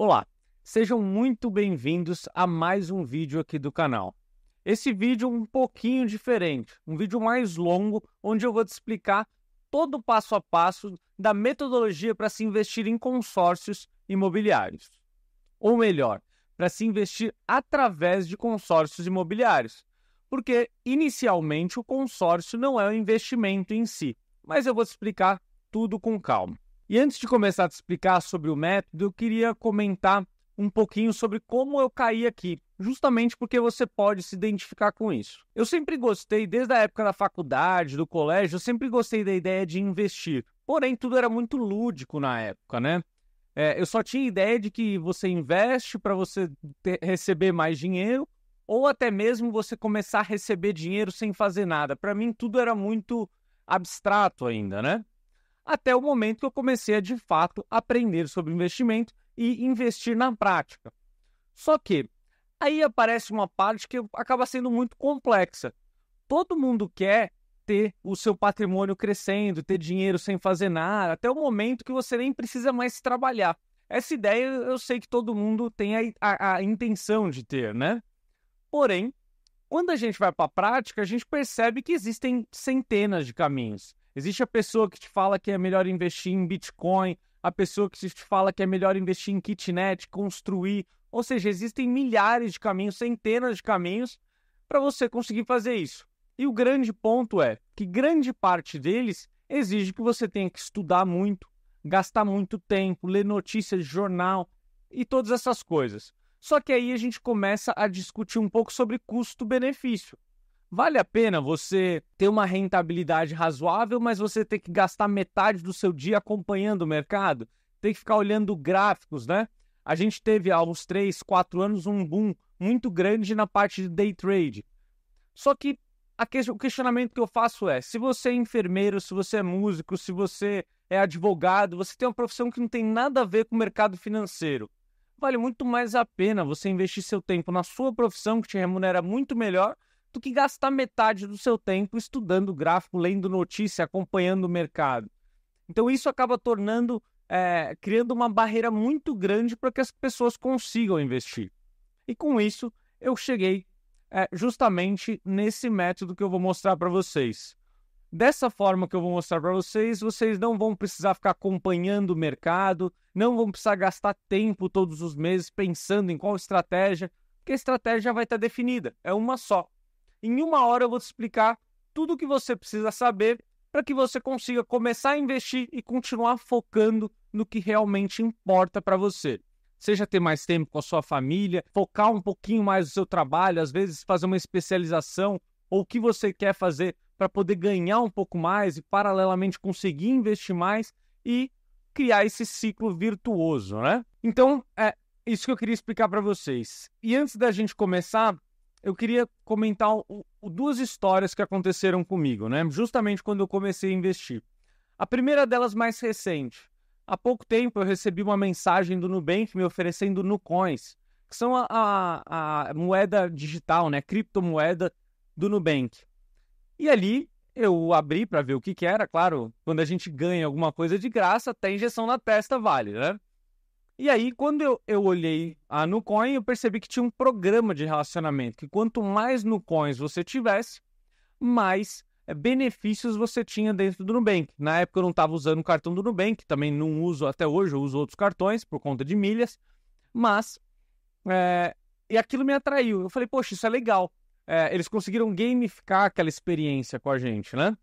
Olá, sejam muito bem-vindos a mais um vídeo aqui do canal. Esse vídeo é um pouquinho diferente, um vídeo mais longo, onde eu vou te explicar todo o passo a passo da metodologia para se investir em consórcios imobiliários. Ou melhor, para se investir através de consórcios imobiliários. Porque, inicialmente, o consórcio não é um investimento em si, mas eu vou te explicar tudo com calma. E antes de começar a te explicar sobre o método, eu queria comentar um pouquinho sobre como eu caí aqui, justamente porque você pode se identificar com isso. Eu sempre gostei, desde a época da faculdade, do colégio, eu sempre gostei da ideia de investir. Porém, tudo era muito lúdico na época, né? Eu só tinha ideia de que você investe para você receber mais dinheiro, ou até mesmo você começar a receber dinheiro sem fazer nada. Para mim, tudo era muito abstrato ainda, né? Até o momento que eu comecei a, de fato, aprender sobre investimento e investir na prática. Só que aí aparece uma parte que acaba sendo muito complexa. Todo mundo quer ter o seu patrimônio crescendo, ter dinheiro sem fazer nada, até o momento que você nem precisa mais trabalhar. Essa ideia eu sei que todo mundo tem a intenção de ter, né? Porém, quando a gente vai para a prática, a gente percebe que existem centenas de caminhos. Existe a pessoa que te fala que é melhor investir em Bitcoin, a pessoa que te fala que é melhor investir em kitnet, construir. Ou seja, existem milhares de caminhos, centenas de caminhos para você conseguir fazer isso. E o grande ponto é que grande parte deles exige que você tenha que estudar muito, gastar muito tempo, ler notícias de jornal e todas essas coisas. Só que aí a gente começa a discutir um pouco sobre custo-benefício. Vale a pena você ter uma rentabilidade razoável, mas você ter que gastar metade do seu dia acompanhando o mercado? Tem que ficar olhando gráficos, né? A gente teve há uns 3, 4 anos um boom muito grande na parte de day trade. Só que o questionamento que eu faço é, se você é enfermeiro, se você é músico, se você é advogado, você tem uma profissão que não tem nada a ver com o mercado financeiro. Vale muito mais a pena você investir seu tempo na sua profissão, que te remunera muito melhor, do que gastar metade do seu tempo estudando gráfico, lendo notícia, acompanhando o mercado. Então isso acaba criando uma barreira muito grande para que as pessoas consigam investir. E com isso eu cheguei justamente nesse método que eu vou mostrar para vocês. Dessa forma que eu vou mostrar para vocês, vocês não vão precisar ficar acompanhando o mercado, não vão precisar gastar tempo todos os meses pensando em qual estratégia, porque a estratégia já vai estar definida, é uma só. Em 1 hora eu vou te explicar tudo o que você precisa saber para que você consiga começar a investir e continuar focando no que realmente importa para você. Seja ter mais tempo com a sua família, focar um pouquinho mais no seu trabalho, às vezes fazer uma especialização, ou o que você quer fazer para poder ganhar um pouco mais e paralelamente conseguir investir mais e criar esse ciclo virtuoso, né? Então, é isso que eu queria explicar para vocês. E antes da gente começar, eu queria comentar duas histórias que aconteceram comigo, né? Justamente quando eu comecei a investir. A primeira delas mais recente. Há pouco tempo eu recebi uma mensagem do Nubank me oferecendo Nucoins, que são a moeda digital, né? Criptomoeda do Nubank. E ali eu abri para ver o que era. Claro, quando a gente ganha alguma coisa de graça, até injeção na testa vale, né? E aí, quando eu olhei a Nucoin, eu percebi que tinha um programa de relacionamento, que quanto mais Nucoins você tivesse, mais benefícios você tinha dentro do Nubank. Na época eu não estava usando o cartão do Nubank, também não uso até hoje, eu uso outros cartões por conta de milhas, mas e aquilo me atraiu. Eu falei, poxa, isso é legal. Eles conseguiram gamificar aquela experiência com a gente, né?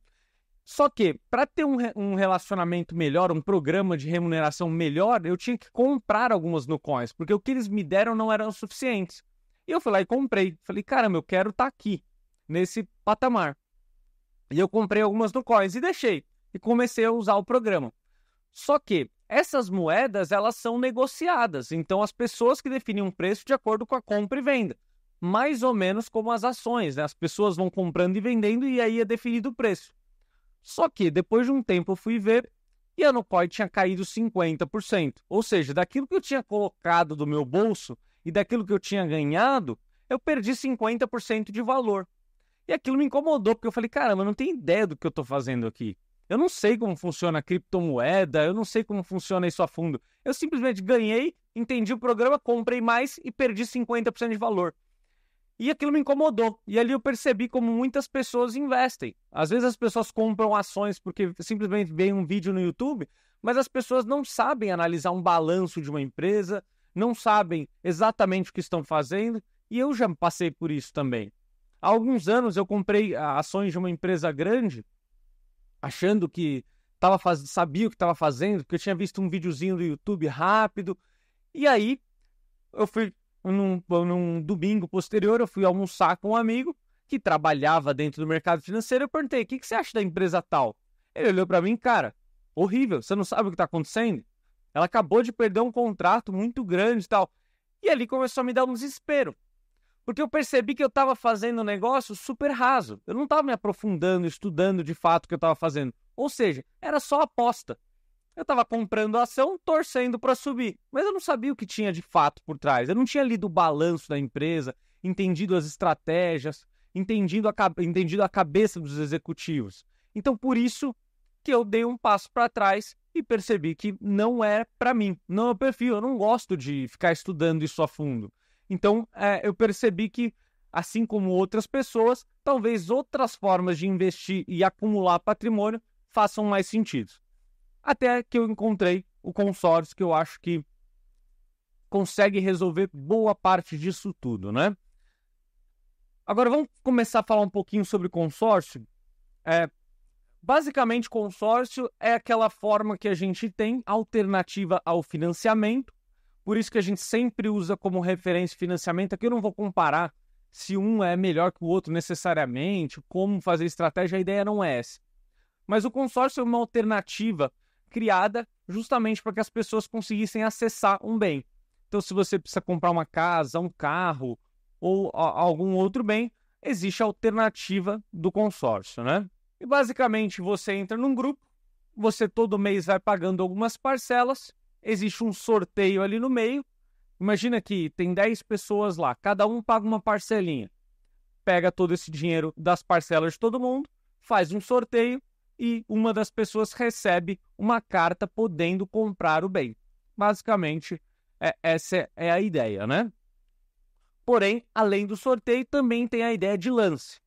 Só que, para ter um relacionamento melhor, um programa de remuneração melhor, eu tinha que comprar algumas Nucoins, porque o que eles me deram não eram suficientes. E eu fui lá e comprei. Falei, caramba, eu quero estar aqui, nesse patamar. E eu comprei algumas Nucoins e deixei. E comecei a usar o programa. Só que essas moedas, elas são negociadas. Então, as pessoas que definem um preço de acordo com a compra e venda. Mais ou menos como as ações, né? As pessoas vão comprando e vendendo e aí é definido o preço. Só que, depois de um tempo, eu fui ver e a Nucoin tinha caído 50%. Ou seja, daquilo que eu tinha colocado do meu bolso e daquilo que eu tinha ganhado, eu perdi 50% de valor. E aquilo me incomodou, porque eu falei, caramba, eu não tenho ideia do que eu estou fazendo aqui. Eu não sei como funciona a criptomoeda, eu não sei como funciona isso a fundo. Eu simplesmente ganhei, entendi o programa, comprei mais e perdi 50% de valor. E aquilo me incomodou. E ali eu percebi como muitas pessoas investem. Às vezes as pessoas compram ações porque simplesmente veem um vídeo no YouTube, mas as pessoas não sabem analisar um balanço de uma empresa, não sabem exatamente o que estão fazendo. E eu já passei por isso também. Há alguns anos eu comprei ações de uma empresa grande, achando que sabia o que estava fazendo, porque eu tinha visto um videozinho do YouTube rápido. E aí eu fui num domingo posterior, eu fui almoçar com um amigo que trabalhava dentro do mercado financeiro. Eu perguntei: o que você acha da empresa tal? Ele olhou para mim: cara, horrível, você não sabe o que está acontecendo? Ela acabou de perder um contrato muito grande e tal. E ali começou a me dar um desespero, porque eu percebi que eu estava fazendo um negócio super raso. Eu não estava me aprofundando, estudando de fato o que eu estava fazendo. Ou seja, era só aposta. Eu estava comprando a ação, torcendo para subir, mas eu não sabia o que tinha de fato por trás. Eu não tinha lido o balanço da empresa, entendido as estratégias, entendido a cabeça dos executivos. Então, por isso que eu dei um passo para trás e percebi que não é para mim, não é o perfil. Eu não gosto de ficar estudando isso a fundo. Então, eu percebi que, assim como outras pessoas, talvez outras formas de investir e acumular patrimônio façam mais sentido. Até que eu encontrei o consórcio, que eu acho que consegue resolver boa parte disso tudo, né? Agora vamos começar a falar um pouquinho sobre consórcio. Basicamente, consórcio é aquela forma que a gente tem alternativa ao financiamento. Por isso que a gente sempre usa como referência financiamento. Aqui eu não vou comparar se um é melhor que o outro necessariamente, como fazer estratégia, a ideia não é essa. Mas o consórcio é uma alternativa criada justamente para que as pessoas conseguissem acessar um bem. Então, se você precisa comprar uma casa, um carro ou algum outro bem, existe a alternativa do consórcio, né? E basicamente você entra num grupo, você todo mês vai pagando algumas parcelas, existe um sorteio ali no meio. Imagina que tem 10 pessoas lá, cada um paga uma parcelinha. Pega todo esse dinheiro das parcelas de todo mundo, faz um sorteio, e uma das pessoas recebe uma carta podendo comprar o bem. Basicamente, essa é a ideia, né? Porém, além do sorteio, também tem a ideia de lance.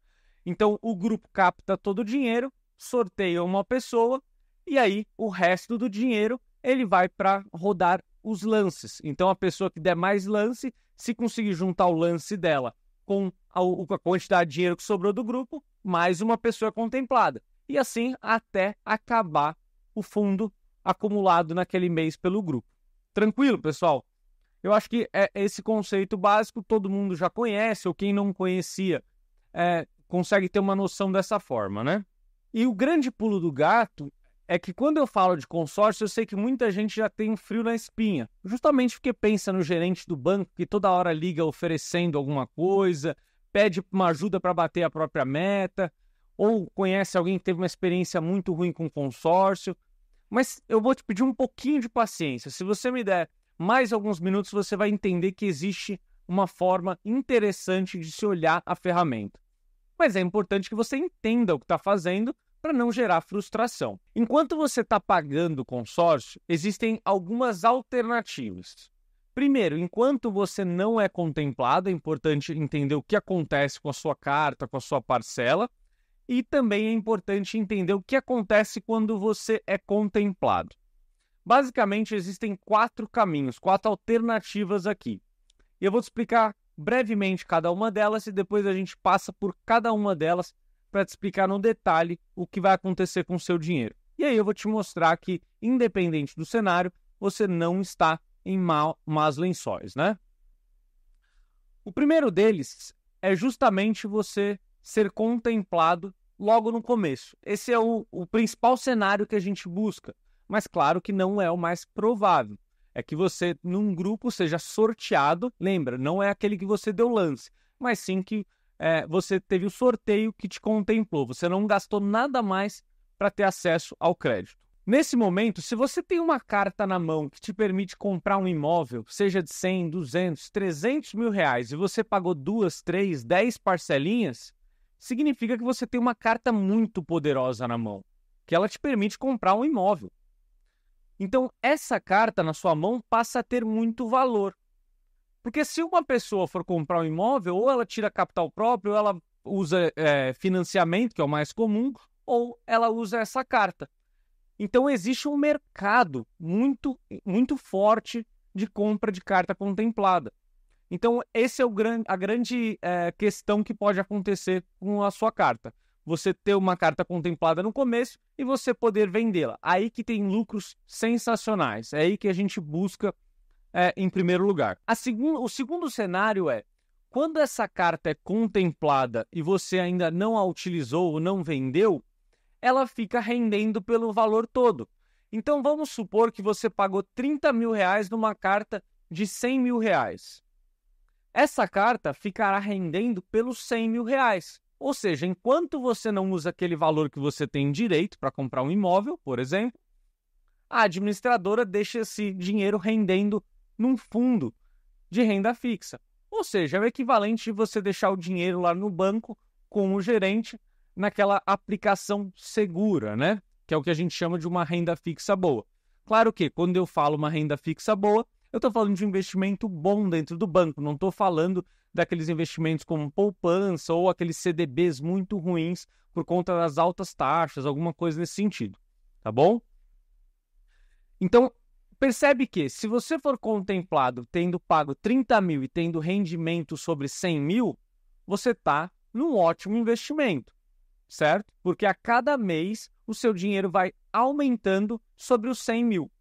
Então, o grupo capta todo o dinheiro, sorteia uma pessoa, e aí o resto do dinheiro ele vai para rodar os lances. Então, a pessoa que der mais lance, se conseguir juntar o lance dela com a quantidade de dinheiro que sobrou do grupo, mais uma pessoa é contemplada. E assim até acabar o fundo acumulado naquele mês pelo grupo. Tranquilo, pessoal? Eu acho que esse conceito básico todo mundo já conhece, ou quem não conhecia consegue ter uma noção dessa forma, né? E o grande pulo do gato é que quando eu falo de consórcio, eu sei que muita gente já tem um frio na espinha. Justamente porque pensa no gerente do banco que toda hora liga oferecendo alguma coisa, pede uma ajuda para bater a própria meta, ou conhece alguém que teve uma experiência muito ruim com consórcio. Mas eu vou te pedir um pouquinho de paciência. Se você me der mais alguns minutos, você vai entender que existe uma forma interessante de se olhar a ferramenta. Mas é importante que você entenda o que está fazendo para não gerar frustração. Enquanto você está pagando o consórcio, existem algumas alternativas. Primeiro, enquanto você não é contemplado, é importante entender o que acontece com a sua carta, com a sua parcela. E também é importante entender o que acontece quando você é contemplado. Basicamente, existem 4 caminhos, 4 alternativas aqui. E eu vou te explicar brevemente cada uma delas e depois a gente passa por cada uma delas para te explicar no detalhe o que vai acontecer com o seu dinheiro. E aí eu vou te mostrar que, independente do cenário, você não está em más lençóis, né? O primeiro deles é justamente você ser contemplado logo no começo. Esse é o principal cenário que a gente busca, mas claro que não é o mais provável. É que você, num grupo, seja sorteado. Lembra, não é aquele que você deu lance, mas sim que você teve o sorteio que te contemplou. Você não gastou nada mais para ter acesso ao crédito. Nesse momento, se você tem uma carta na mão que te permite comprar um imóvel, seja de 100, 200, 300 mil reais, e você pagou 2, 3, 10 parcelinhas, significa que você tem uma carta muito poderosa na mão, porque ela te permite comprar um imóvel. Então, essa carta na sua mão passa a ter muito valor. Porque se uma pessoa for comprar um imóvel, ou ela tira capital próprio, ou ela usa financiamento, que é o mais comum, ou ela usa essa carta. Então, existe um mercado muito, muito forte de compra de carta contemplada. Então, esse é a grande questão que pode acontecer com a sua carta. Você ter uma carta contemplada no começo e você poder vendê-la. Aí que tem lucros sensacionais. É aí que a gente busca em primeiro lugar. O segundo cenário é, quando essa carta é contemplada e você ainda não a utilizou ou não vendeu, ela fica rendendo pelo valor todo. Então, vamos supor que você pagou 30 mil reais numa carta de 100 mil reais. Essa carta ficará rendendo pelos 100 mil reais. Ou seja, enquanto você não usa aquele valor que você tem direito para comprar um imóvel, por exemplo, a administradora deixa esse dinheiro rendendo num fundo de renda fixa. Ou seja, é o equivalente de você deixar o dinheiro lá no banco com o gerente naquela aplicação segura, né? Que é o que a gente chama de uma renda fixa boa. Claro que quando eu falo uma renda fixa boa, eu estou falando de um investimento bom dentro do banco, não estou falando daqueles investimentos como poupança ou aqueles CDBs muito ruins por conta das altas taxas, alguma coisa nesse sentido, tá bom? Então, percebe que se você for contemplado tendo pago 30 mil e tendo rendimento sobre 100 mil, você está num ótimo investimento, certo? Porque a cada mês o seu dinheiro vai aumentando sobre os 100 mil.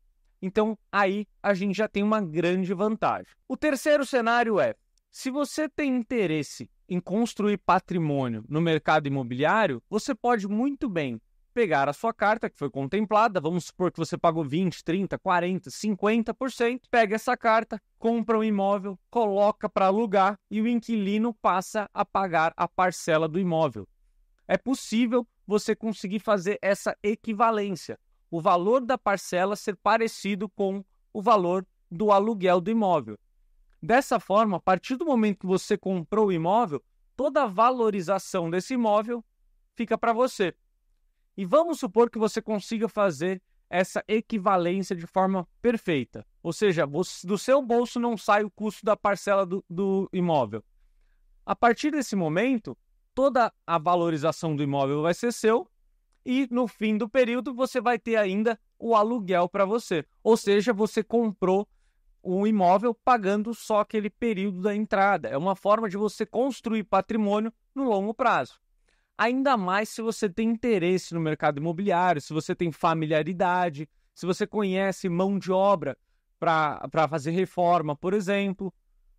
Então, aí a gente já tem uma grande vantagem. O terceiro cenário é, se você tem interesse em construir patrimônio no mercado imobiliário, você pode muito bem pegar a sua carta que foi contemplada, vamos supor que você pagou 20, 30, 40, 50%, pega essa carta, compra um imóvel, coloca para alugar e o inquilino passa a pagar a parcela do imóvel. É possível você conseguir fazer essa equivalência, o valor da parcela ser parecido com o valor do aluguel do imóvel. Dessa forma, a partir do momento que você comprou o imóvel, toda a valorização desse imóvel fica para você. E vamos supor que você consiga fazer essa equivalência de forma perfeita. Ou seja, do seu bolso não sai o custo da parcela do imóvel. A partir desse momento, toda a valorização do imóvel vai ser seu e no fim do período você vai ter ainda o aluguel para você. Ou seja, você comprou o imóvel pagando só aquele período da entrada. É uma forma de você construir patrimônio no longo prazo. Ainda mais se você tem interesse no mercado imobiliário, se você tem familiaridade, se você conhece mão de obra para fazer reforma, por exemplo,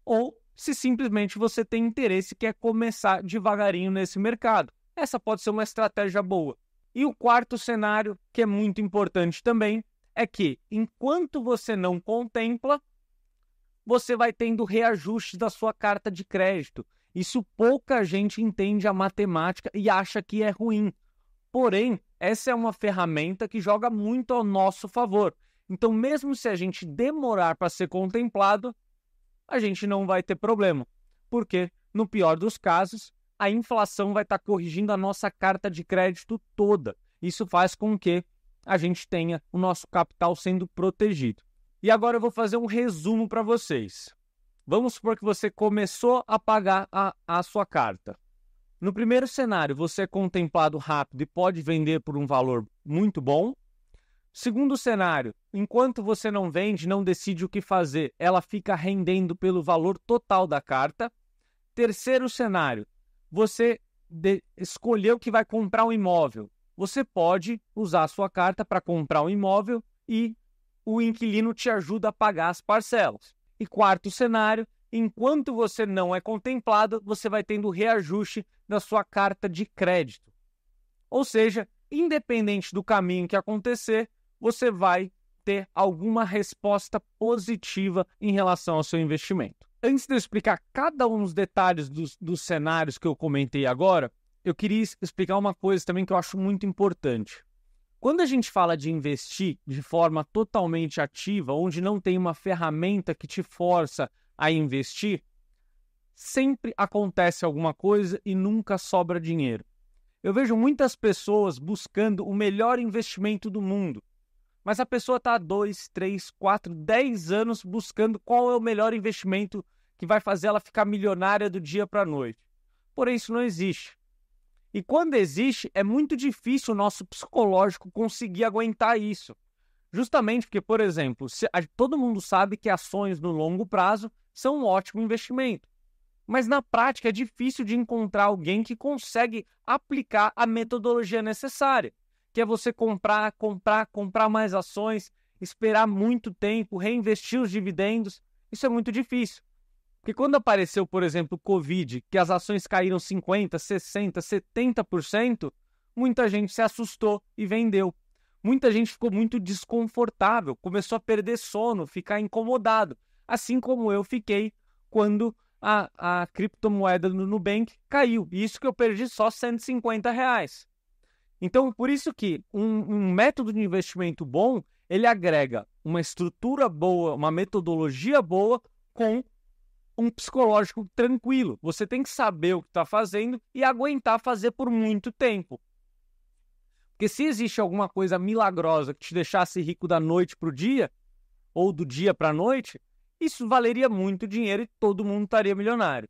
ou se simplesmente você tem interesse e quer começar devagarinho nesse mercado. Essa pode ser uma estratégia boa. E o quarto cenário, que é muito importante também, é que enquanto você não contempla, você vai tendo reajustes da sua carta de crédito. Isso pouca gente entende a matemática e acha que é ruim. Porém, essa é uma ferramenta que joga muito ao nosso favor. Então, mesmo se a gente demorar para ser contemplado, a gente não vai ter problema. Porque, no pior dos casos, a inflação vai estar corrigindo a nossa carta de crédito toda. Isso faz com que a gente tenha o nosso capital sendo protegido. E agora eu vou fazer um resumo para vocês. Vamos supor que você começou a pagar a sua carta. No primeiro cenário, você é contemplado rápido e pode vender por um valor muito bom. Segundo cenário, enquanto você não vende, não decide o que fazer, ela fica rendendo pelo valor total da carta. Terceiro cenário, você escolheu que vai comprar um imóvel. Você pode usar a sua carta para comprar um imóvel e o inquilino te ajuda a pagar as parcelas. E quarto cenário, enquanto você não é contemplado, você vai tendo reajuste da sua carta de crédito. Ou seja, independente do caminho que acontecer, você vai ter alguma resposta positiva em relação ao seu investimento. Antes de eu explicar cada um dos detalhes dos cenários que eu comentei agora, eu queria explicar uma coisa também que eu acho muito importante. Quando a gente fala de investir de forma totalmente ativa, onde não tem uma ferramenta que te força a investir, sempre acontece alguma coisa e nunca sobra dinheiro. Eu vejo muitas pessoas buscando o melhor investimento do mundo, mas a pessoa está há 2, 3, 4, 10 anos buscando qual é o melhor investimento que vai fazer ela ficar milionária do dia para a noite. Porém, isso não existe. E quando existe, é muito difícil o nosso psicológico conseguir aguentar isso. Justamente porque, por exemplo, todo mundo sabe que ações no longo prazo são um ótimo investimento. Mas na prática é difícil de encontrar alguém que consegue aplicar a metodologia necessária, que é você comprar mais ações, esperar muito tempo, reinvestir os dividendos. Isso é muito difícil. Porque quando apareceu, por exemplo, o Covid, que as ações caíram 50%, 60%, 70%, muita gente se assustou e vendeu. Muita gente ficou muito desconfortável, começou a perder sono, ficar incomodado, assim como eu fiquei quando a criptomoeda no Nubank caiu. Isso que eu perdi só R$ 150. Então, por isso que um método de investimento bom, ele agrega uma estrutura boa, uma metodologia boa com um psicológico tranquilo. Você tem que saber o que está fazendo e aguentar fazer por muito tempo. Porque se existe alguma coisa milagrosa que te deixasse rico da noite para o dia, ou do dia para a noite, isso valeria muito dinheiro e todo mundo estaria milionário.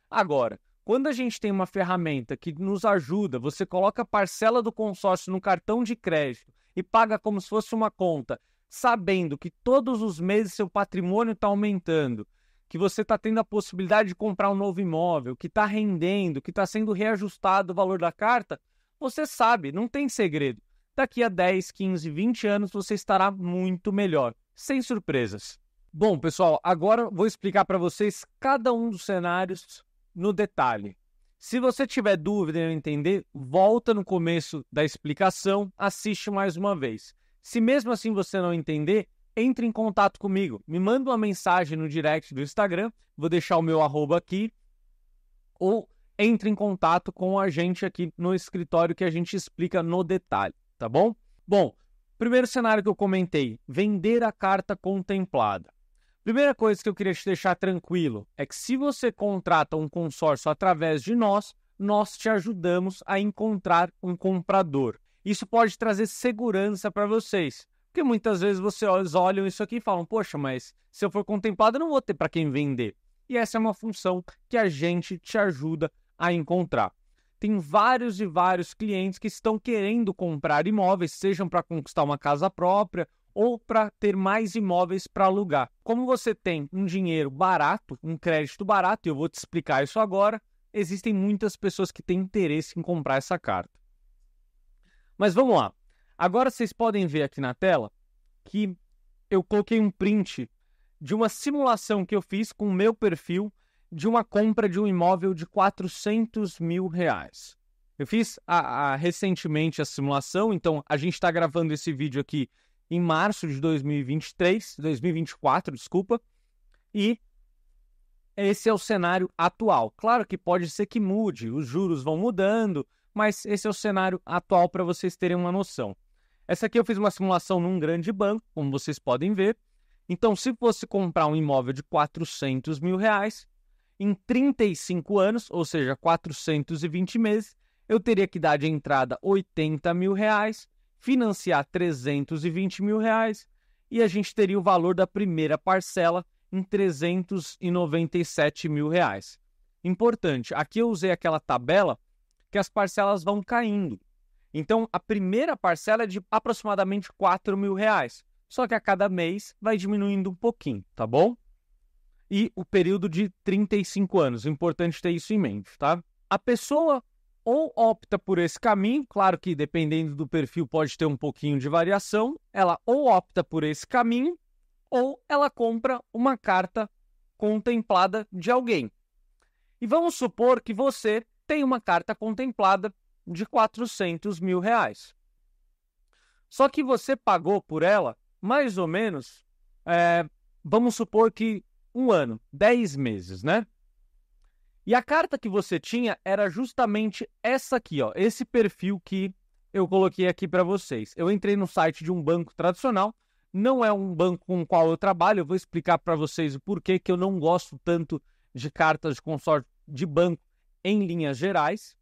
Agora, quando a gente tem uma ferramenta que nos ajuda, você coloca a parcela do consórcio no cartão de crédito e paga como se fosse uma conta, sabendo que todos os meses seu patrimônio está aumentando, que você está tendo a possibilidade de comprar um novo imóvel, que está rendendo, que está sendo reajustado o valor da carta, você sabe, não tem segredo. Daqui a 10, 15, 20 anos você estará muito melhor, sem surpresas. Bom, pessoal, agora vou explicar para vocês cada um dos cenários no detalhe. Se você tiver dúvida em entender, volta no começo da explicação, assiste mais uma vez. Se mesmo assim você não entender, entre em contato comigo. Me manda uma mensagem no direct do Instagram, vou deixar o meu @ aqui, ou entre em contato com a gente aqui no escritório que a gente explica no detalhe, tá bom? Bom, primeiro cenário que eu comentei, vender a carta contemplada. Primeira coisa que eu queria te deixar tranquilo é que se você contrata um consórcio através de nós, nós te ajudamos a encontrar um comprador. Isso pode trazer segurança para vocês, porque muitas vezes vocês olham isso aqui e falam, poxa, mas se eu for contemplado eu não vou ter para quem vender. E essa é uma função que a gente te ajuda a encontrar. Tem vários e vários clientes que estão querendo comprar imóveis, sejam para conquistar uma casa própria ou para ter mais imóveis para alugar. Como você tem um dinheiro barato, um crédito barato, e eu vou te explicar isso agora, existem muitas pessoas que têm interesse em comprar essa carta. Mas vamos lá. Agora vocês podem ver aqui na tela que eu coloquei um print de uma simulação que eu fiz com o meu perfil de uma compra de um imóvel de R$400 mil. Eu fiz recentemente a simulação, então a gente está gravando esse vídeo aqui em março de 2024, desculpa, e esse é o cenário atual. Claro que pode ser que mude, os juros vão mudando, mas esse é o cenário atual para vocês terem uma noção. Essa aqui eu fiz uma simulação num grande banco, como vocês podem ver. Então, se fosse comprar um imóvel de R$400 mil, em 35 anos, ou seja, 420 meses, eu teria que dar de entrada R$80 mil, financiar R$320 mil e a gente teria o valor da primeira parcela em R$397 mil. Importante, aqui eu usei aquela tabela que as parcelas vão caindo. Então, a primeira parcela é de aproximadamente R$4 mil, só que a cada mês vai diminuindo um pouquinho, tá bom? E o período de 35 anos, importante ter isso em mente, tá? A pessoa ou opta por esse caminho, claro que dependendo do perfil pode ter um pouquinho de variação, ela ou opta por esse caminho, ou ela compra uma carta contemplada de alguém. E vamos supor que você tem uma carta contemplada de R$400 mil. Só que você pagou por ela mais ou menos, vamos supor que um ano, 10 meses, né? E a carta que você tinha era justamente essa aqui, ó, esse perfil que eu coloquei aqui para vocês. Eu entrei no site de um banco tradicional, não é um banco com o qual eu trabalho, eu vou explicar para vocês o porquê que eu não gosto tanto de cartas de consórcio de banco em linhas gerais.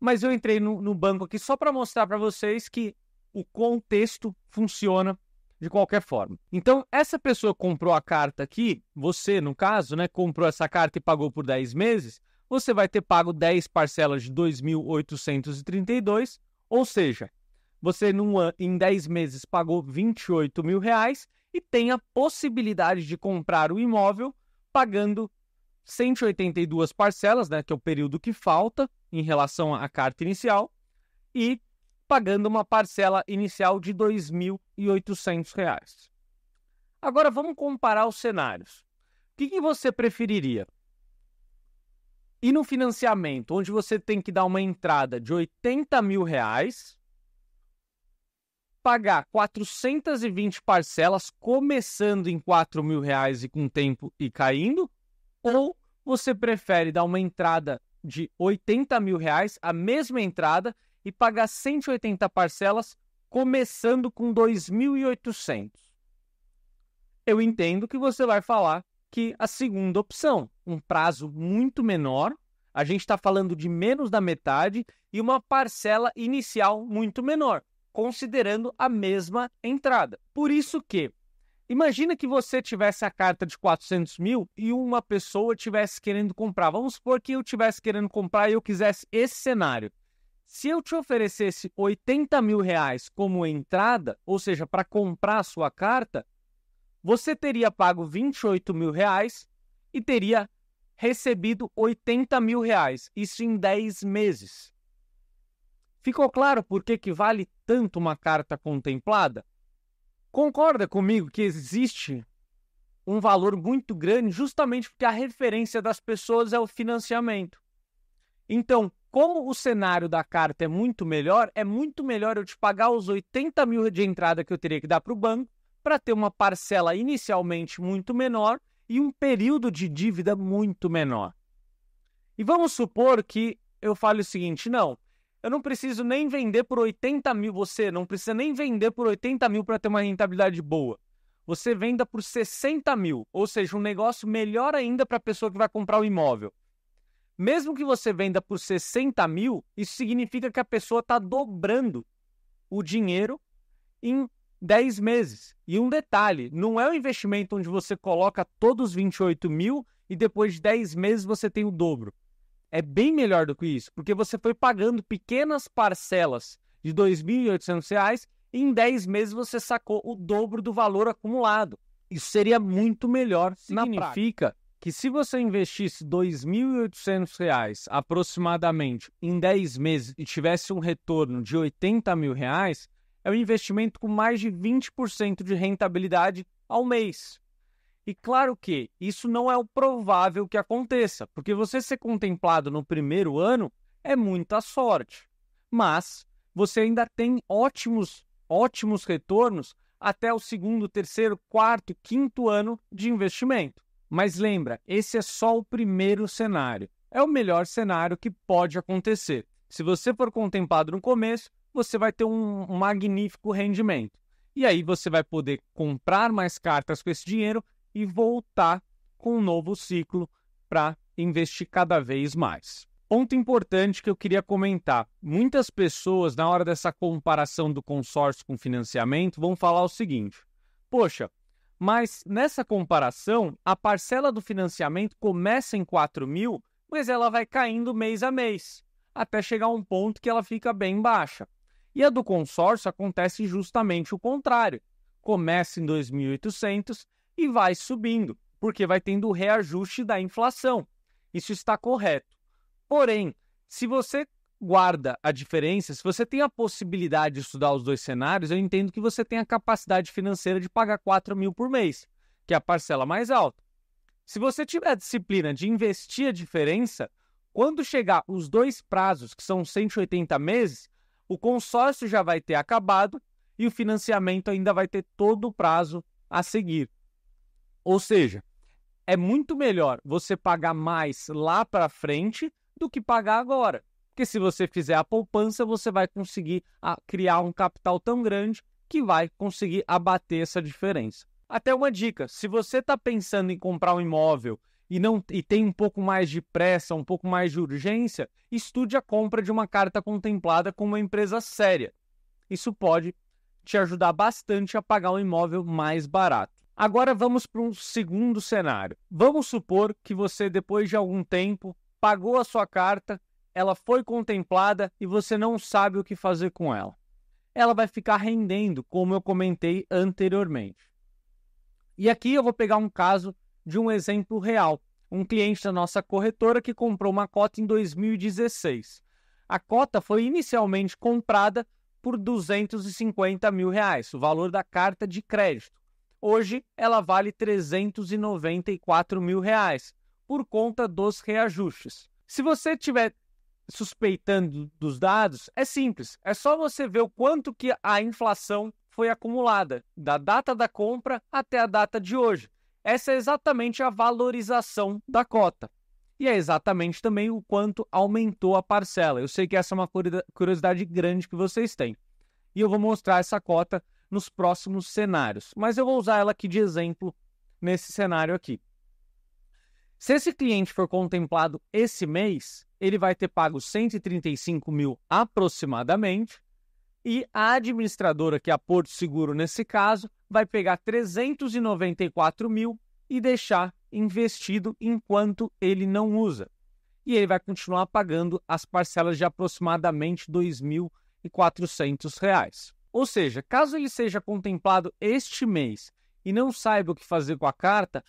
mas eu entrei no banco aqui só para mostrar para vocês que o contexto funciona de qualquer forma. Então, essa pessoa comprou a carta aqui, você, no caso, né, comprou essa carta e pagou por 10 meses, você vai ter pago 10 parcelas de 2.832, ou seja, você em 10 meses pagou R$28 mil e tem a possibilidade de comprar o imóvel pagando 182 parcelas, né, que é o período que falta em relação à carta inicial, e pagando uma parcela inicial de R$2.800. Agora vamos comparar os cenários. O que você preferiria? Ir no financiamento, onde você tem que dar uma entrada de R$80 mil, pagar 420 parcelas, começando em R$4 mil e com tempo e caindo, ou você prefere dar uma entrada de R$80 mil, a mesma entrada, e pagar 180 parcelas, começando com 2.800. Eu entendo que você vai falar que a segunda opção, um prazo muito menor, a gente está falando de menos da metade e uma parcela inicial muito menor, considerando a mesma entrada. Por isso que, imagina que você tivesse a carta de 400 mil e uma pessoa estivesse querendo comprar. Vamos supor que eu estivesse querendo comprar e eu quisesse esse cenário. Se eu te oferecesse R$80 mil como entrada, ou seja, para comprar a sua carta, você teria pago R$28 mil e teria recebido R$80 mil, isso em 10 meses. Ficou claro por que vale tanto uma carta contemplada? Concorda comigo que existe um valor muito grande justamente porque a referência das pessoas é o financiamento. Então, como o cenário da carta é muito melhor eu te pagar os 80 mil de entrada que eu teria que dar para o banco para ter uma parcela inicialmente muito menor e um período de dívida muito menor. E vamos supor que eu fale o seguinte, não, eu não preciso nem vender por 80 mil, você não precisa nem vender por 80 mil para ter uma rentabilidade boa. Você venda por 60 mil, ou seja, um negócio melhor ainda para a pessoa que vai comprar o imóvel. Mesmo que você venda por 60 mil, isso significa que a pessoa está dobrando o dinheiro em 10 meses. E um detalhe, não é um investimento onde você coloca todos os 28 mil e depois de 10 meses você tem o dobro. É bem melhor do que isso, porque você foi pagando pequenas parcelas de R$2.800 e em 10 meses você sacou o dobro do valor acumulado. Isso seria muito melhor na prática. Significa que se você investisse R$2.800 aproximadamente em 10 meses e tivesse um retorno de R$80 mil, é um investimento com mais de 20% de rentabilidade ao mês. E claro que isso não é o provável que aconteça, porque você ser contemplado no primeiro ano é muita sorte. Mas você ainda tem ótimos retornos até o segundo, terceiro, quarto, quinto ano de investimento. Mas lembra, esse é só o primeiro cenário. É o melhor cenário que pode acontecer. Se você for contemplado no começo, você vai ter um magnífico rendimento. E aí você vai poder comprar mais cartas com esse dinheiro e voltar com um novo ciclo para investir cada vez mais. Ponto importante que eu queria comentar. Muitas pessoas, na hora dessa comparação do consórcio com financiamento, vão falar o seguinte: poxa, mas nessa comparação, a parcela do financiamento começa em 4 mil, mas ela vai caindo mês a mês, até chegar a um ponto que ela fica bem baixa. E a do consórcio acontece justamente o contrário. Começa em 2.800 e vai subindo, porque vai tendo o reajuste da inflação. Isso está correto. Porém, se você guarda a diferença, se você tem a possibilidade de estudar os dois cenários, eu entendo que você tem a capacidade financeira de pagar 4 mil por mês, que é a parcela mais alta. Se você tiver a disciplina de investir a diferença, quando chegar os dois prazos, que são 180 meses, o consórcio já vai ter acabado e o financiamento ainda vai ter todo o prazo a seguir. Ou seja, é muito melhor você pagar mais lá para frente do que pagar agora. Porque se você fizer a poupança, você vai conseguir criar um capital tão grande que vai conseguir abater essa diferença. Até uma dica, se você está pensando em comprar um imóvel e tem um pouco mais de pressa, um pouco mais de urgência, estude a compra de uma carta contemplada com uma empresa séria. Isso pode te ajudar bastante a pagar um imóvel mais barato. Agora vamos para um segundo cenário. Vamos supor que você, depois de algum tempo, pagou a sua carta, ela foi contemplada e você não sabe o que fazer com ela. Ela vai ficar rendendo, como eu comentei anteriormente. E aqui eu vou pegar um caso de um exemplo real. Um cliente da nossa corretora que comprou uma cota em 2016. A cota foi inicialmente comprada por R$250 mil, o valor da carta de crédito. Hoje ela vale R$394 mil, por conta dos reajustes. Se você estiver suspeitando dos dados, é simples. É só você ver o quanto que a inflação foi acumulada, da data da compra até a data de hoje. Essa é exatamente a valorização da cota. E é exatamente também o quanto aumentou a parcela. Eu sei que essa é uma curiosidade grande que vocês têm. E eu vou mostrar essa cota nos próximos cenários. Mas eu vou usar ela aqui de exemplo nesse cenário aqui. Se esse cliente for contemplado esse mês, ele vai ter pago 135 mil aproximadamente, e a administradora, que é a Porto Seguro nesse caso, vai pegar 394 mil e deixar investido enquanto ele não usa. E ele vai continuar pagando as parcelas de aproximadamente R$ 2.400. Ou seja, caso ele seja contemplado este mês e não saiba o que fazer com a carta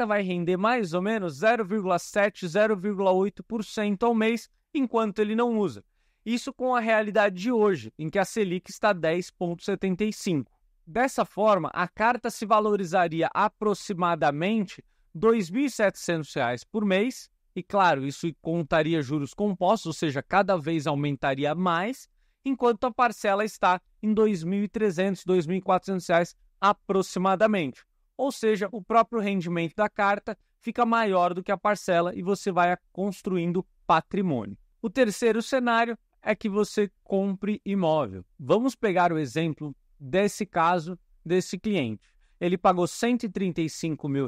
vai render mais ou menos 0,7%, 0,8% ao mês, enquanto ele não usa. Isso com a realidade de hoje, em que a Selic está 10,75%. Dessa forma, a carta se valorizaria aproximadamente R$ 2.700 por mês, e claro, isso contaria juros compostos, ou seja, cada vez aumentaria mais, enquanto a parcela está em R$ 2.300, R$ 2.400 aproximadamente. Ou seja, o próprio rendimento da carta fica maior do que a parcela e você vai construindo patrimônio. O terceiro cenário é que você compre imóvel. Vamos pegar o exemplo desse caso, desse cliente. Ele pagou R$ 135 mil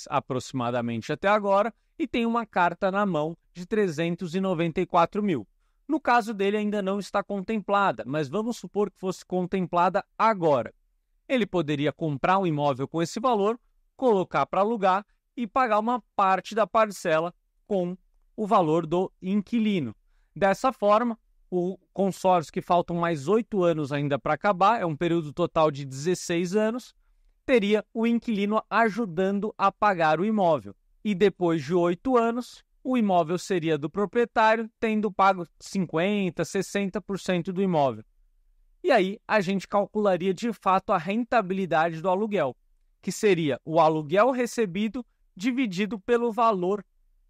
aproximadamente até agora e tem uma carta na mão de 394 mil. No caso dele ainda não está contemplada, mas vamos supor que fosse contemplada agora. Ele poderia comprar um imóvel com esse valor, colocar para alugar e pagar uma parte da parcela com o valor do inquilino. Dessa forma, o consórcio, que faltam mais 8 anos ainda para acabar, é um período total de 16 anos, teria o inquilino ajudando a pagar o imóvel. E depois de 8 anos, o imóvel seria do proprietário, tendo pago 50%, 60% do imóvel. E aí a gente calcularia de fato a rentabilidade do aluguel, que seria o aluguel recebido dividido pelo valor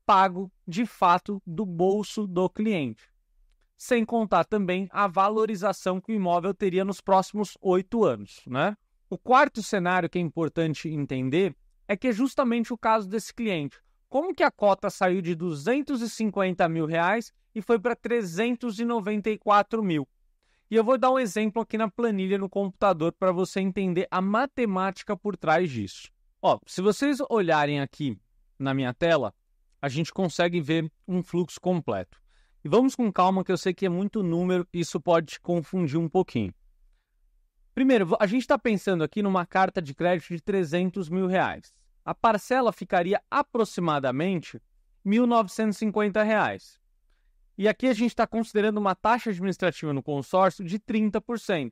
pago de fato do bolso do cliente. Sem contar também a valorização que o imóvel teria nos próximos 8 anos, né? O quarto cenário que é importante entender é que é justamente o caso desse cliente. Como que a cota saiu de R$ 250 mil e foi para 394 mil? E eu vou dar um exemplo aqui na planilha no computador para você entender a matemática por trás disso. Ó, se vocês olharem aqui na minha tela, a gente consegue ver um fluxo completo. E vamos com calma, que eu sei que é muito número e isso pode te confundir um pouquinho. Primeiro, a gente está pensando aqui numa carta de crédito de R$ 300 mil. A parcela ficaria aproximadamente R$ 1.950. E aqui a gente está considerando uma taxa administrativa no consórcio de 30%.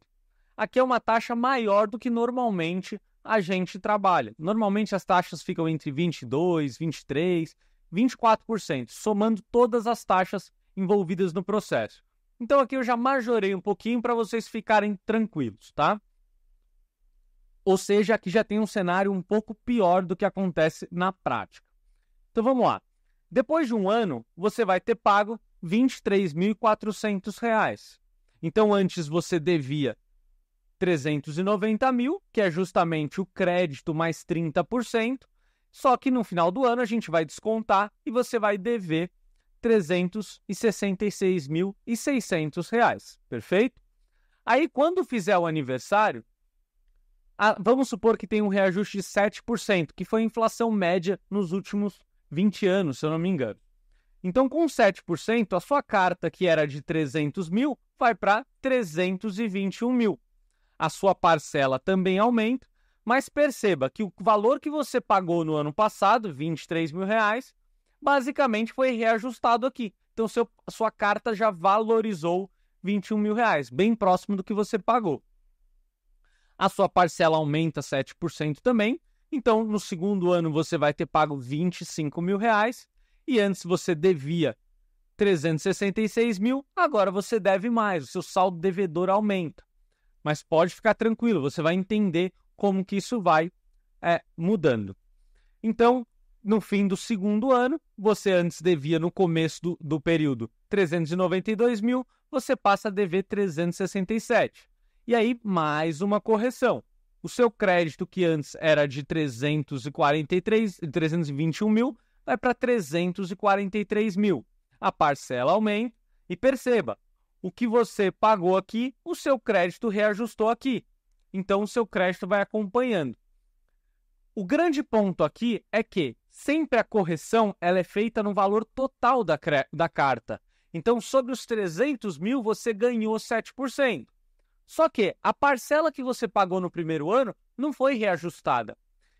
Aqui é uma taxa maior do que normalmente a gente trabalha. Normalmente as taxas ficam entre 22%, 23%, 24%, somando todas as taxas envolvidas no processo. Então aqui eu já majorei um pouquinho para vocês ficarem tranquilos, tá? Ou seja, aqui já tem um cenário um pouco pior do que acontece na prática. Então vamos lá. Depois de um ano, você vai ter pago R$ 23.400. Então antes você devia 390 mil, que é justamente o crédito mais 30%, só que no final do ano a gente vai descontar e você vai dever R$ 366.600, perfeito? Aí quando fizer o aniversário, vamos supor que tem um reajuste de 7%, que foi a inflação média nos últimos 20 anos, se eu não me engano. Então, com 7%, a sua carta, que era de 300 mil, vai para 321 mil. A sua parcela também aumenta, mas perceba que o valor que você pagou no ano passado, R$ 23.000, basicamente foi reajustado aqui. Então, a sua carta já valorizou R$ 21.000, bem próximo do que você pagou. A sua parcela aumenta 7% também. Então, no segundo ano, você vai ter pago R$ 25.000. E antes você devia 366 mil, agora você deve mais. O seu saldo devedor aumenta. Mas pode ficar tranquilo, você vai entender como que isso vai mudando. Então, no fim do segundo ano, você antes devia, no começo do período, 392 mil, você passa a dever 367. E aí, mais uma correção. O seu crédito, que antes era de 321 mil, vai para 343 mil. A parcela aumenta e perceba, o que você pagou aqui, o seu crédito reajustou aqui. Então, o seu crédito vai acompanhando. O grande ponto aqui é que sempre a correção ela é feita no valor total da carta. Então, sobre os 300 mil, você ganhou 7%. Só que a parcela que você pagou no primeiro ano não foi reajustada.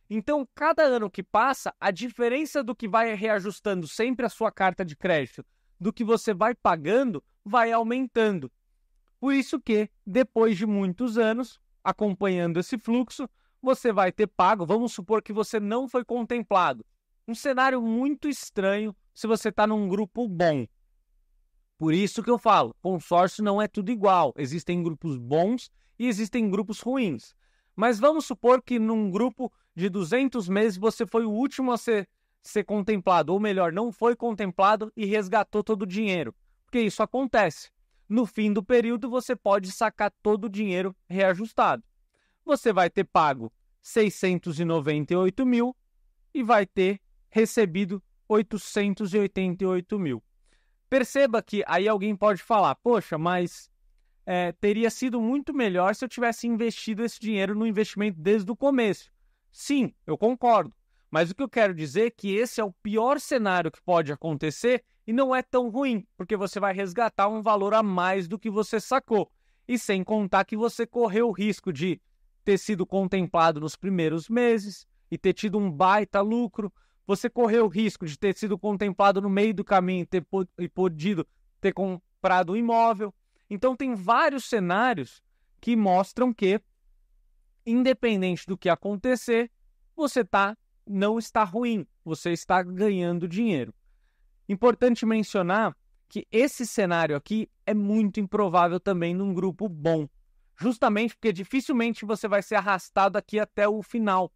Então, cada ano que passa, a diferença do que vai reajustando sempre a sua carta de crédito do que você vai pagando vai aumentando. Por isso que, depois de muitos anos, acompanhando esse fluxo, você vai ter pago, vamos supor que você não foi contemplado. Um cenário muito estranho se você está num grupo bom. Por isso que eu falo, consórcio não é tudo igual. Existem grupos bons e existem grupos ruins. Mas vamos supor que num grupo de 200 meses você foi o último a ser contemplado, ou melhor, não foi contemplado e resgatou todo o dinheiro. Porque isso acontece. No fim do período você pode sacar todo o dinheiro reajustado. Você vai ter pago 698 mil e vai ter recebido 888 mil. Perceba que aí alguém pode falar, poxa, mas teria sido muito melhor se eu tivesse investido esse dinheiro no investimento desde o começo. Sim, eu concordo. Mas o que eu quero dizer é que esse é o pior cenário que pode acontecer e não é tão ruim, porque você vai resgatar um valor a mais do que você sacou. E sem contar que você correu o risco de ter sido contemplado nos primeiros meses e ter tido um baita lucro. Você correu o risco de ter sido contemplado no meio do caminho e podido ter comprado um imóvel. Então, tem vários cenários que mostram que, independente do que acontecer, você não está ruim, você está ganhando dinheiro. Importante mencionar que esse cenário aqui é muito improvável também num grupo bom, justamente porque dificilmente você vai ser arrastado aqui até o final.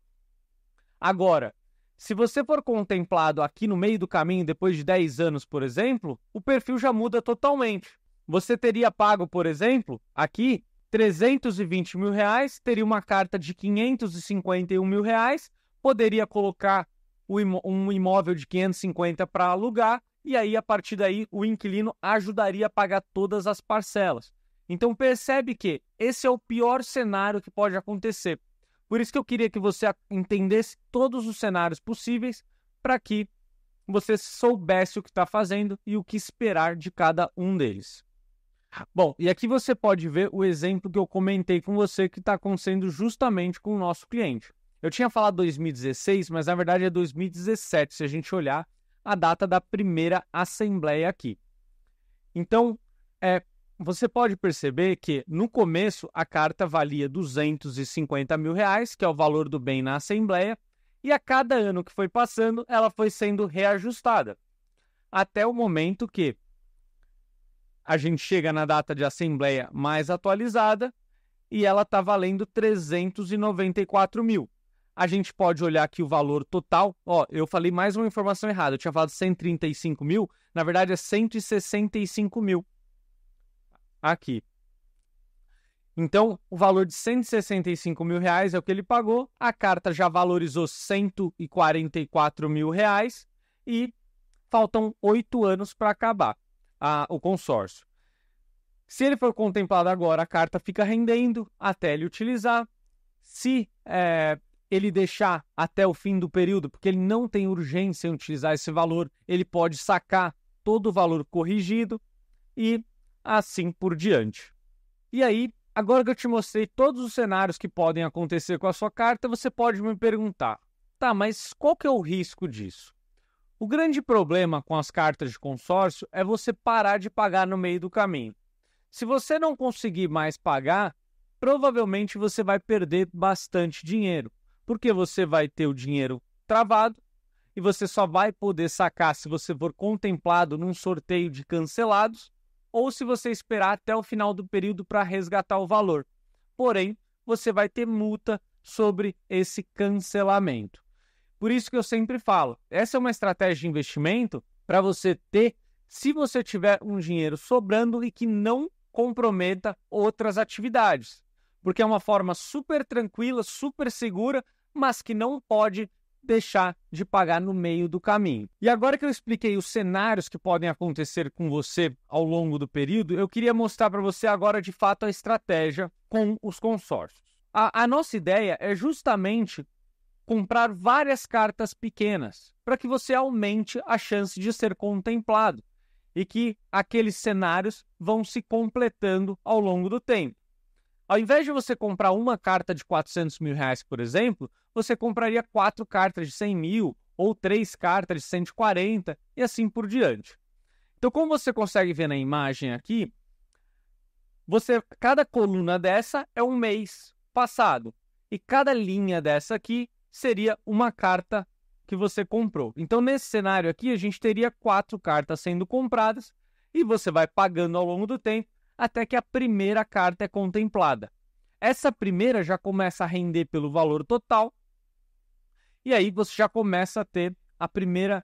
Agora, se você for contemplado aqui no meio do caminho, depois de 10 anos, por exemplo, o perfil já muda totalmente. Você teria pago, por exemplo, aqui, 320 mil reais, teria uma carta de 551 mil reais, poderia colocar um imóvel de 550 para alugar, e aí, a partir daí, o inquilino ajudaria a pagar todas as parcelas. Então, percebe que esse é o pior cenário que pode acontecer. Por isso que eu queria que você entendesse todos os cenários possíveis para que você soubesse o que está fazendo e o que esperar de cada um deles. Bom, e aqui você pode ver o exemplo que eu comentei com você que está acontecendo justamente com o nosso cliente. Eu tinha falado 2016, mas na verdade é 2017, se a gente olhar a data da primeira assembleia aqui. Então, você pode perceber que no começo a carta valia 250 mil reais, que é o valor do bem na assembleia, e a cada ano que foi passando, ela foi sendo reajustada. Até o momento que a gente chega na data de assembleia mais atualizada e ela está valendo 394 mil. A gente pode olhar aqui o valor total. Eu falei mais uma informação errada. Eu tinha falado 135 mil. Na verdade, é 165 mil. Aqui. Então, o valor de 165 mil reais é o que ele pagou. A carta já valorizou 144 mil reais e faltam 8 anos para acabar o consórcio. Se ele for contemplado agora, a carta fica rendendo até ele utilizar. Se ele deixar até o fim do período, porque ele não tem urgência em utilizar esse valor, ele pode sacar todo o valor corrigido e assim por diante. E aí, agora que eu te mostrei todos os cenários que podem acontecer com a sua carta, você pode me perguntar, tá, mas qual que é o risco disso? O grande problema com as cartas de consórcio é você parar de pagar no meio do caminho. Se você não conseguir mais pagar, provavelmente você vai perder bastante dinheiro, porque você vai ter o dinheiro travado e você só vai poder sacar se você for contemplado num sorteio de cancelados ou se você esperar até o final do período para resgatar o valor. Porém, você vai ter multa sobre esse cancelamento. Por isso que eu sempre falo, essa é uma estratégia de investimento para você ter, se você tiver um dinheiro sobrando e que não comprometa outras atividades. Porque é uma forma super tranquila, super segura, mas que não pode deixar de pagar no meio do caminho. E agora que eu expliquei os cenários que podem acontecer com você ao longo do período, eu queria mostrar para você agora de fato a estratégia com os consórcios. A nossa ideia é justamente comprar várias cartas pequenas para que você aumente a chance de ser contemplado e que aqueles cenários vão se completando ao longo do tempo. Ao invés de você comprar uma carta de R$400 mil, por exemplo, você compraria 4 cartas de 100 mil ou 3 cartas de 140 e assim por diante. Então, como você consegue ver na imagem aqui, cada coluna dessa é um mês passado e cada linha dessa aqui seria uma carta que você comprou. Então, nesse cenário aqui, a gente teria 4 cartas sendo compradas e você vai pagando ao longo do tempo até que a primeira carta é contemplada. Essa primeira já começa a render pelo valor total e aí você já começa a ter a primeira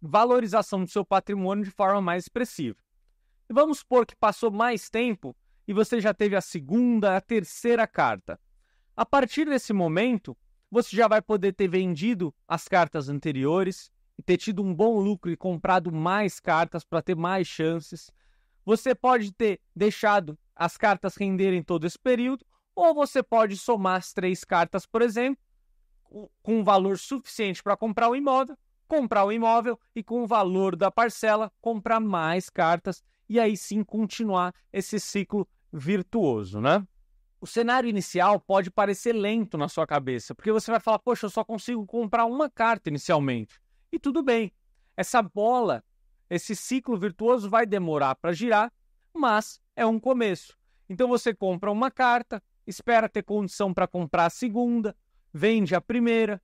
valorização do seu patrimônio de forma mais expressiva. E vamos supor que passou mais tempo e você já teve a segunda, a terceira carta. A partir desse momento, você já vai poder ter vendido as cartas anteriores e ter tido um bom lucro e comprado mais cartas para ter mais chances. Você pode ter deixado as cartas renderem todo esse período, ou você pode somar as 3 cartas, por exemplo, com um valor suficiente para comprar o imóvel e com o valor da parcela comprar mais cartas e aí sim continuar esse ciclo virtuoso, né? O cenário inicial pode parecer lento na sua cabeça, porque você vai falar, poxa, eu só consigo comprar uma carta inicialmente. E tudo bem, essa bola, esse ciclo virtuoso vai demorar para girar, mas é um começo. Então você compra uma carta, espera ter condição para comprar a segunda, vende a primeira,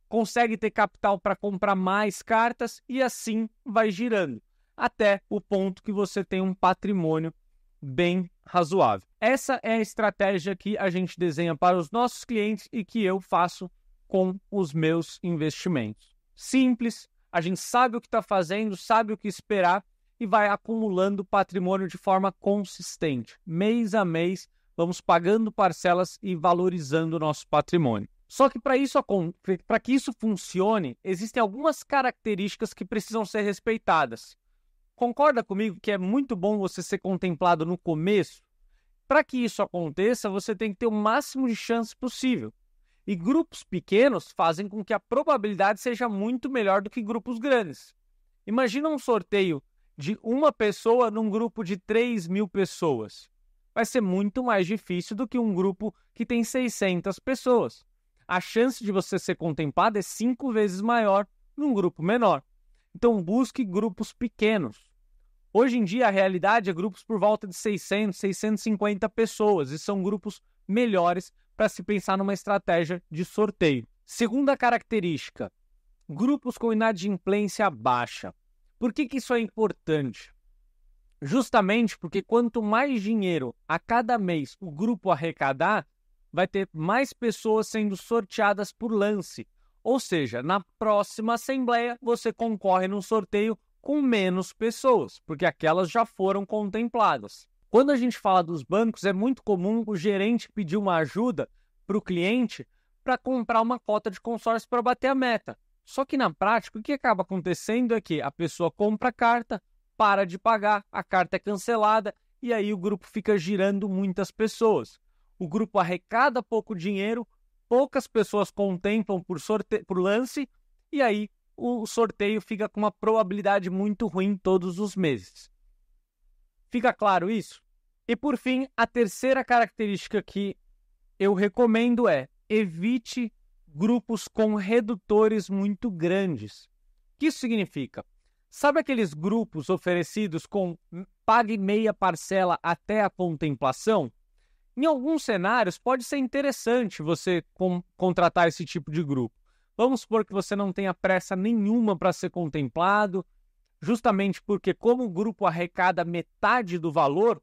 consegue ter capital para comprar mais cartas e assim vai girando, até o ponto que você tem um patrimônio bem razoável. Essa é a estratégia que a gente desenha para os nossos clientes e que eu faço com os meus investimentos. Simples, a gente sabe o que está fazendo, sabe o que esperar e vai acumulando patrimônio de forma consistente. Mês a mês, vamos pagando parcelas e valorizando o nosso patrimônio. Só que para que isso funcione, existem algumas características que precisam ser respeitadas. Concorda comigo que é muito bom você ser contemplado no começo? Para que isso aconteça, você tem que ter o máximo de chance possível. E grupos pequenos fazem com que a probabilidade seja muito melhor do que grupos grandes. Imagina um sorteio de uma pessoa num grupo de 3 mil pessoas. Vai ser muito mais difícil do que um grupo que tem 600 pessoas. A chance de você ser contemplado é 5 vezes maior num grupo menor. Então busque grupos pequenos. Hoje em dia, a realidade é grupos por volta de 600, 650 pessoas, e são grupos melhores para se pensar numa estratégia de sorteio. Segunda característica, grupos com inadimplência baixa. Por que isso é importante? Justamente porque quanto mais dinheiro a cada mês o grupo arrecadar, vai ter mais pessoas sendo sorteadas por lance. Ou seja, na próxima assembleia, você concorre num sorteio com menos pessoas, porque aquelas já foram contempladas. Quando a gente fala dos bancos, é muito comum o gerente pedir uma ajuda para o cliente para comprar uma cota de consórcio para bater a meta. Só que na prática, o que acaba acontecendo é que a pessoa compra a carta, para de pagar, a carta é cancelada e aí o grupo fica girando muitas pessoas. O grupo arrecada pouco dinheiro, poucas pessoas contemplam por lance, e aí o sorteio fica com uma probabilidade muito ruim todos os meses. Fica claro isso? E por fim, a terceira característica que eu recomendo é: evite grupos com redutores muito grandes. O que isso significa? Sabe aqueles grupos oferecidos com pague meia parcela até a contemplação? Em alguns cenários pode ser interessante você contratar esse tipo de grupo. Vamos supor que você não tenha pressa nenhuma para ser contemplado, justamente porque como o grupo arrecada metade do valor,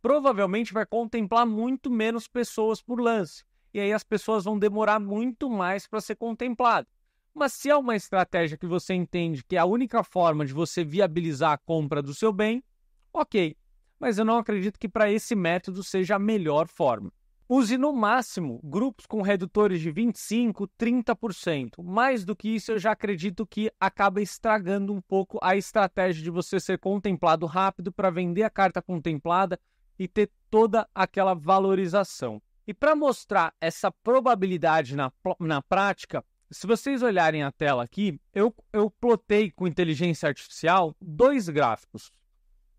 provavelmente vai contemplar muito menos pessoas por lance. E aí as pessoas vão demorar muito mais para ser contemplado. Mas se é uma estratégia que você entende que é a única forma de você viabilizar a compra do seu bem, ok. Mas eu não acredito que para esse método seja a melhor forma. Use no máximo grupos com redutores de 25%, 30%. Mais do que isso, eu já acredito que acaba estragando um pouco a estratégia de você ser contemplado rápido para vender a carta contemplada e ter toda aquela valorização. E para mostrar essa probabilidade na prática, se vocês olharem a tela aqui, eu plotei com inteligência artificial 2 gráficos.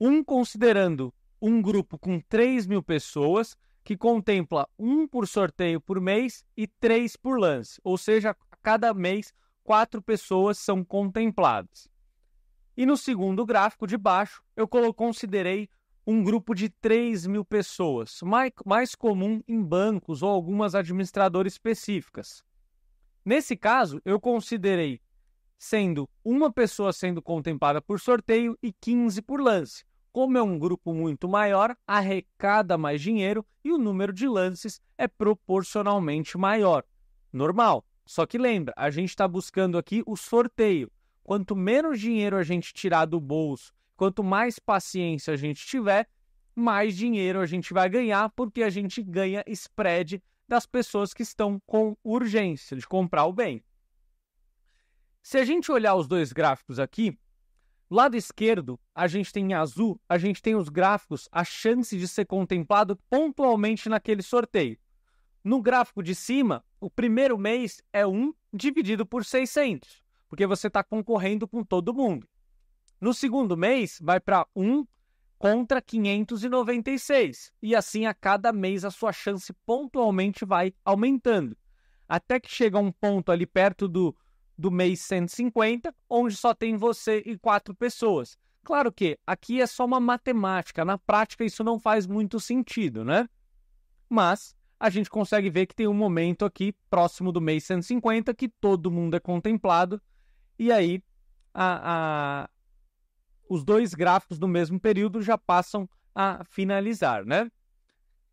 Um considerando um grupo com 3.000 pessoas, que contempla 1 por sorteio por mês e 3 por lance. Ou seja, a cada mês, 4 pessoas são contempladas. E no segundo gráfico de baixo, eu considerei um grupo de 3.000 pessoas, mais comum em bancos ou algumas administradoras específicas. Nesse caso, eu considerei sendo uma pessoa sendo contemplada por sorteio e 15 por lance. Como é um grupo muito maior, arrecada mais dinheiro e o número de lances é proporcionalmente maior. Normal. Só que lembra, a gente está buscando aqui o sorteio. Quanto menos dinheiro a gente tirar do bolso, quanto mais paciência a gente tiver, mais dinheiro a gente vai ganhar, porque a gente ganha spread das pessoas que estão com urgência de comprar o bem. Se a gente olhar os 2 gráficos aqui, lado esquerdo, a gente tem em azul, a gente tem os gráficos, a chance de ser contemplado pontualmente naquele sorteio. No gráfico de cima, o primeiro mês é 1 dividido por 600, porque você está concorrendo com todo mundo. No segundo mês, vai para 1 contra 596. E assim, a cada mês, a sua chance pontualmente vai aumentando. Até que chega um ponto ali perto do mês 150, onde só tem você e 4 pessoas. Claro que aqui é só uma matemática. Na prática, isso não faz muito sentido, né? Mas a gente consegue ver que tem um momento aqui, próximo do mês 150, que todo mundo é contemplado. E aí, os 2 gráficos do mesmo período já passam a finalizar, né?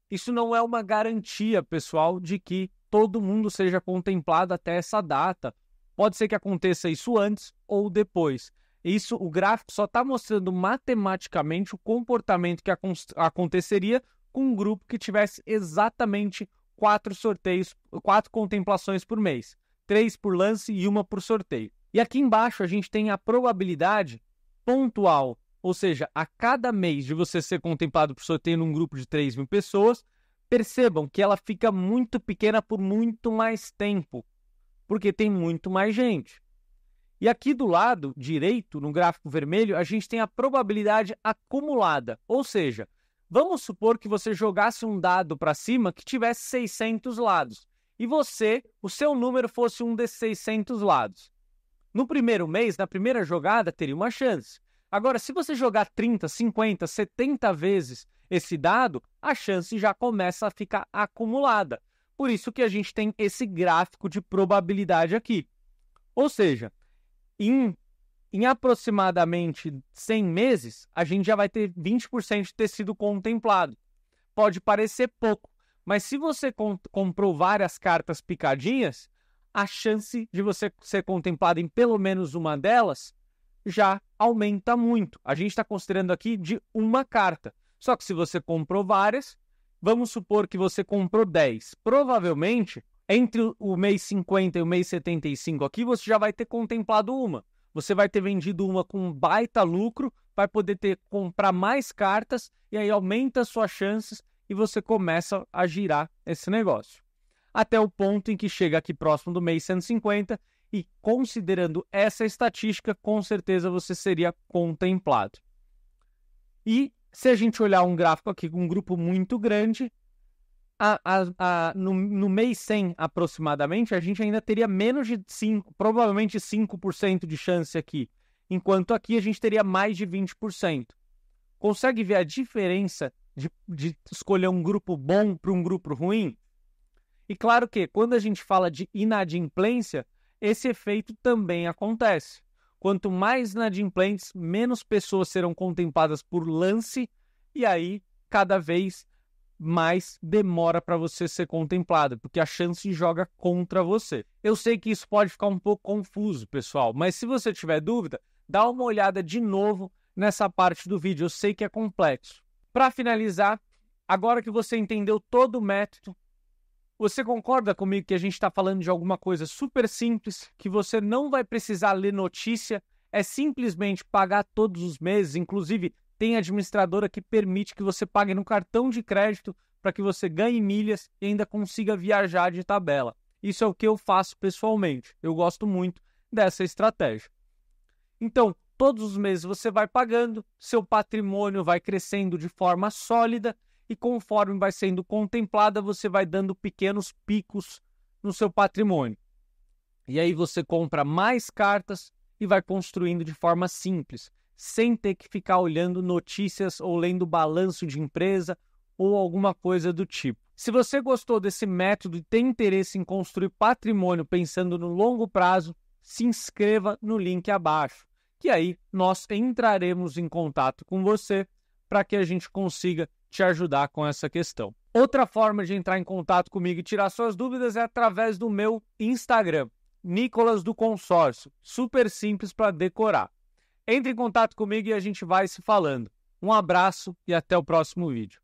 Isso não é uma garantia, pessoal, de que todo mundo seja contemplado até essa data. Pode ser que aconteça isso antes ou depois. Isso, o gráfico só está mostrando matematicamente o comportamento que aconteceria com um grupo que tivesse exatamente 4 sorteios, 4 contemplações por mês. 3 por lance e 1 por sorteio. E aqui embaixo a gente tem a probabilidade pontual, ou seja, a cada mês de você ser contemplado por sorteio num grupo de 3.000 pessoas, percebam que ela fica muito pequena por muito mais tempo, porque tem muito mais gente. E aqui do lado direito, no gráfico vermelho, a gente tem a probabilidade acumulada, ou seja, vamos supor que você jogasse um dado para cima que tivesse 600 lados, e o seu número fosse um desses 600 lados. No primeiro mês, na primeira jogada, teria uma chance. Agora, se você jogar 30, 50, 70 vezes esse dado, a chance já começa a ficar acumulada. Por isso que a gente tem esse gráfico de probabilidade aqui. Ou seja, em aproximadamente 100 meses, a gente já vai ter 20% de ter sido contemplado. Pode parecer pouco, mas se você comprou várias cartas picadinhas, a chance de você ser contemplado em pelo menos uma delas já aumenta muito. A gente está considerando aqui de uma carta. Só que se você comprou várias, vamos supor que você comprou 10. Provavelmente, entre o mês 50 e o mês 75 aqui, você já vai ter contemplado uma. Você vai ter vendido uma com baita lucro, vai poder comprar mais cartas, e aí aumenta as suas chances e você começa a girar esse negócio. até o ponto em que chega aqui próximo do mês 150 e, considerando essa estatística, com certeza você seria contemplado. E se a gente olhar um gráfico aqui com um grupo muito grande, no mês 100 aproximadamente, a gente ainda teria menos de 5%, provavelmente 5% de chance aqui, enquanto aqui a gente teria mais de 20%. Consegue ver a diferença de escolher um grupo bom para um grupo ruim? E claro que quando a gente fala de inadimplência, esse efeito também acontece. Quanto mais inadimplentes, menos pessoas serão contempladas por lance, e aí cada vez mais demora para você ser contemplado, porque a chance joga contra você. Eu sei que isso pode ficar um pouco confuso, pessoal, mas se você tiver dúvida, dá uma olhada de novo nessa parte do vídeo. Eu sei que é complexo. Para finalizar, agora que você entendeu todo o método, você concorda comigo que a gente está falando de alguma coisa super simples, que você não vai precisar ler notícia, é simplesmente pagar todos os meses, inclusive tem administradora que permite que você pague no cartão de crédito para que você ganhe milhas e ainda consiga viajar de tabela. Isso é o que eu faço pessoalmente. Eu gosto muito dessa estratégia. Então, todos os meses você vai pagando, seu patrimônio vai crescendo de forma sólida e conforme vai sendo contemplada, você vai dando pequenos picos no seu patrimônio. E aí você compra mais cartas e vai construindo de forma simples, sem ter que ficar olhando notícias ou lendo balanço de empresa ou alguma coisa do tipo. Se você gostou desse método e tem interesse em construir patrimônio pensando no longo prazo, se inscreva no link abaixo, que aí nós entraremos em contato com você para que a gente consiga te ajudar com essa questão. Outra forma de entrar em contato comigo e tirar suas dúvidas é através do meu Instagram, Nicolas do Consórcio, super simples para decorar. Entre em contato comigo e a gente vai se falando. Um abraço e até o próximo vídeo.